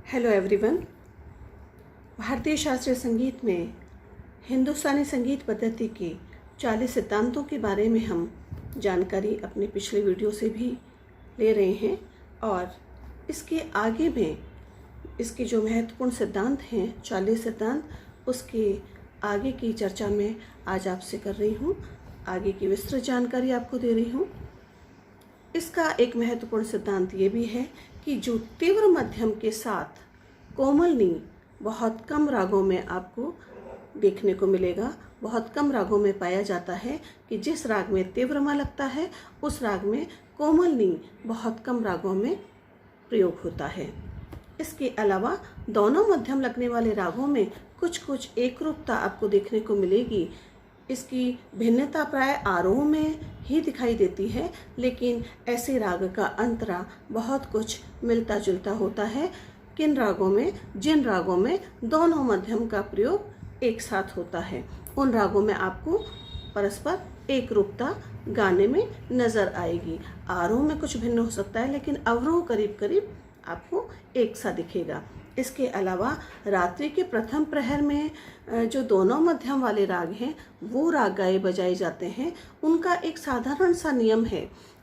Hello everyone. भारतीय शास्त्रीय संगीत में हिंदुस्तानी संगीत पद्धति के 40 सिद्धांतों के बारे में हम जानकारी अपने पिछले वीडियो से भी ले रहे हैं और इसके आगे में इसके जो महत्वपूर्ण सिद्धांत हैं 40 सिद्धांत, उसके आगे की चर्चा मैं आज आपसे कर रही हूँ। आगे की विस्तृत जानकारी आपको दे रही हूँ। इसका एक महत्वपूर्ण सिद्धांत ये भी है कि जो तीव्र मध्यम के साथ कोमल नी बहुत कम रागों में आपको देखने को मिलेगा। बहुत कम रागों में पाया जाता है कि जिस राग में तीव्र मा लगता है उस राग में कोमल नी बहुत कम रागों में प्रयोग होता है। इसके अलावा दोनों मध्यम लगने वाले रागों में कुछ कुछ एकरूपता आपको देखने को मिलेगी। इसकी भिन्नता प्राय आरोह में ही दिखाई देती है, लेकिन ऐसे राग का अंतरा बहुत कुछ मिलता जुलता होता है। किन रागों में, जिन रागों में दोनों मध्यम का प्रयोग एक साथ होता है, उन रागों में आपको परस्पर एकरूपता गाने में नजर आएगी। आरोह में कुछ भिन्न हो सकता है, लेकिन अवरोह करीब करीब आपको एक सा दिखेगा। इसके अलावा रात्रि के प्रथम प्रहर में जो दोनों मध्यम वाले राग हैं वो राग गाए बजाए जाते हैं। उनका एक साधारण सा नियम है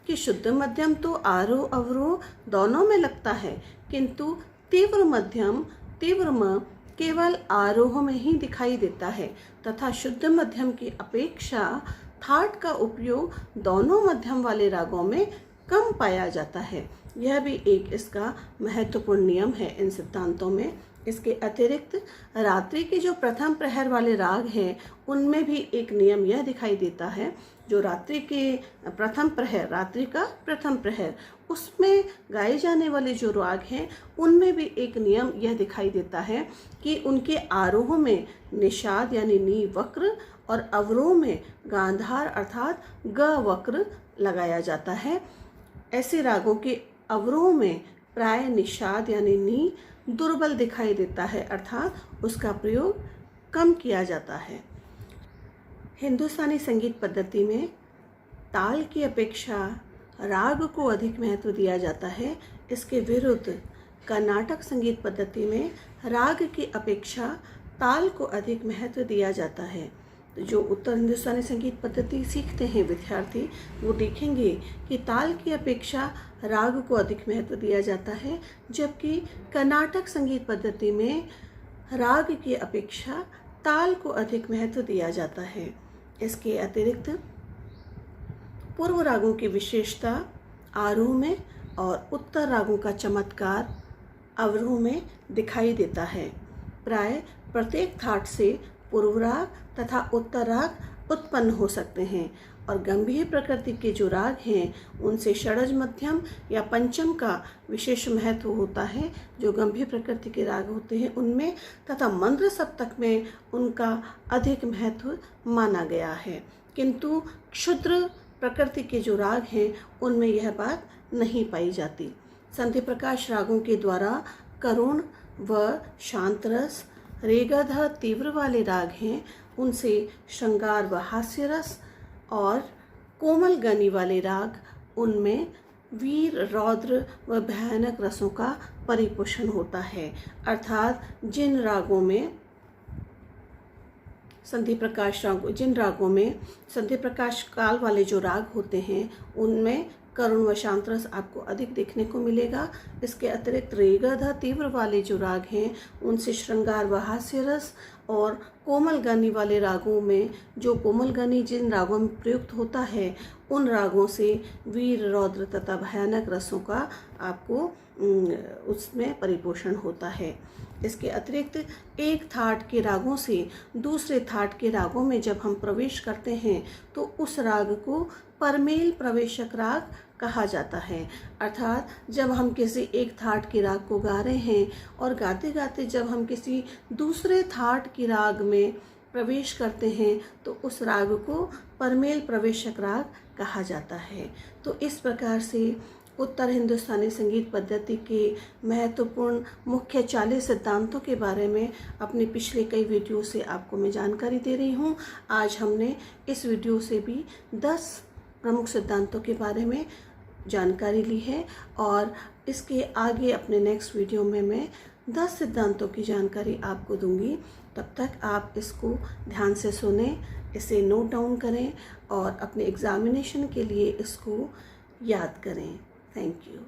कि शुद्ध मध्यम तो आरोह अवरोह दोनों में लगता है, किंतु तीव्र मध्यम तीव्र म केवल आरोह में ही दिखाई देता है तथा शुद्ध मध्यम की अपेक्षा थाट का उपयोग दोनों मध्यम वाले रागों में कम पाया जाता है। यह भी एक इसका महत्वपूर्ण नियम है इन सिद्धांतों में। इसके अतिरिक्त रात्रि के जो प्रथम प्रहर वाले राग हैं उनमें भी एक नियम यह दिखाई देता है। जो रात्रि के प्रथम प्रहर, रात्रि का प्रथम प्रहर, उसमें गाए जाने वाले जो राग हैं उनमें भी एक नियम यह दिखाई देता है कि उनके आरोह में निषाद यानी नी वक्र और अवरोह में गांधार अर्थात ग वक्र लगाया जाता है। ऐसे रागों के अवरोह में प्राय निषाद यानी नी दुर्बल दिखाई देता है, अर्थात उसका प्रयोग कम किया जाता है। हिंदुस्तानी संगीत पद्धति में ताल की अपेक्षा राग को अधिक महत्व दिया जाता है। इसके विरुद्ध कर्नाटक संगीत पद्धति में राग की अपेक्षा ताल को अधिक महत्व दिया जाता है। तो जो उत्तर हिंदुस्तानी संगीत पद्धति सीखते हैं विद्यार्थी, वो देखेंगे कि ताल की अपेक्षा राग को अधिक महत्व दिया जाता है, जबकि कर्नाटक संगीत पद्धति में राग की अपेक्षा ताल को अधिक महत्व दिया जाता है। इसके अतिरिक्त पूर्व रागों की विशेषता आरोह में और उत्तर रागों का चमत्कार अवरोह में दिखाई देता है। प्राय प्रत्येक थाट से पूर्व राग तथा उत्तर राग उत्पन्न हो सकते हैं और गंभीर प्रकृति के जो राग हैं उनसे षड्ज मध्यम या पंचम का विशेष महत्व होता है। जो गंभीर प्रकृति के राग होते हैं उनमें तथा मंद्र सप्तक में उनका अधिक महत्व माना गया है, किंतु क्षुद्र प्रकृति के जो राग हैं उनमें यह बात नहीं पाई जाती। संधि प्रकाश रागों के द्वारा करुण व शांतरस, रेगध तीव्र वाले राग हैं, उनसे श्रृंगार व हास्य रस और कोमल गनि वाले राग, उनमें वीर रौद्र व भयानक रसों का परिपोषण होता है। अर्थात जिन रागों में संधि प्रकाश काल वाले जो राग होते हैं उनमें करुण व शांत रस आपको अधिक देखने को मिलेगा। इसके अतिरिक्त रेगध तीव्र वाले जो राग हैं उनसे श्रृंगार व हास्य रस और कोमल गनि वाले रागों में, जो कोमल गनि जिन रागों में प्रयुक्त होता है उन रागों से वीर रौद्र तथा भयानक रसों का आपको उसमें परिपोषण होता है। इसके अतिरिक्त एक थाट के रागों से दूसरे थाट के रागों में जब हम प्रवेश करते हैं तो उस राग को परमेल प्रवेशक राग कहा जाता है। अर्थात जब हम किसी एक थाट के राग को गा रहे हैं और गाते गाते जब हम किसी दूसरे थाट के राग में प्रवेश करते हैं तो उस राग को परमेल प्रवेशक राग कहा जाता है। तो इस प्रकार से उत्तर हिंदुस्तानी संगीत पद्धति के महत्वपूर्ण मुख्य 40 सिद्धांतों के बारे में अपने पिछले कई वीडियो से आपको मैं जानकारी दे रही हूँ। आज हमने इस वीडियो से भी 10 प्रमुख सिद्धांतों के बारे में जानकारी ली है और इसके आगे अपने नेक्स्ट वीडियो में मैं 10 सिद्धांतों की जानकारी आपको दूंगी। तब तक आप इसको ध्यान से सुने, इसे नोट डाउन करें और अपने एग्ज़ामिनेशन के लिए इसको याद करें। Thank you.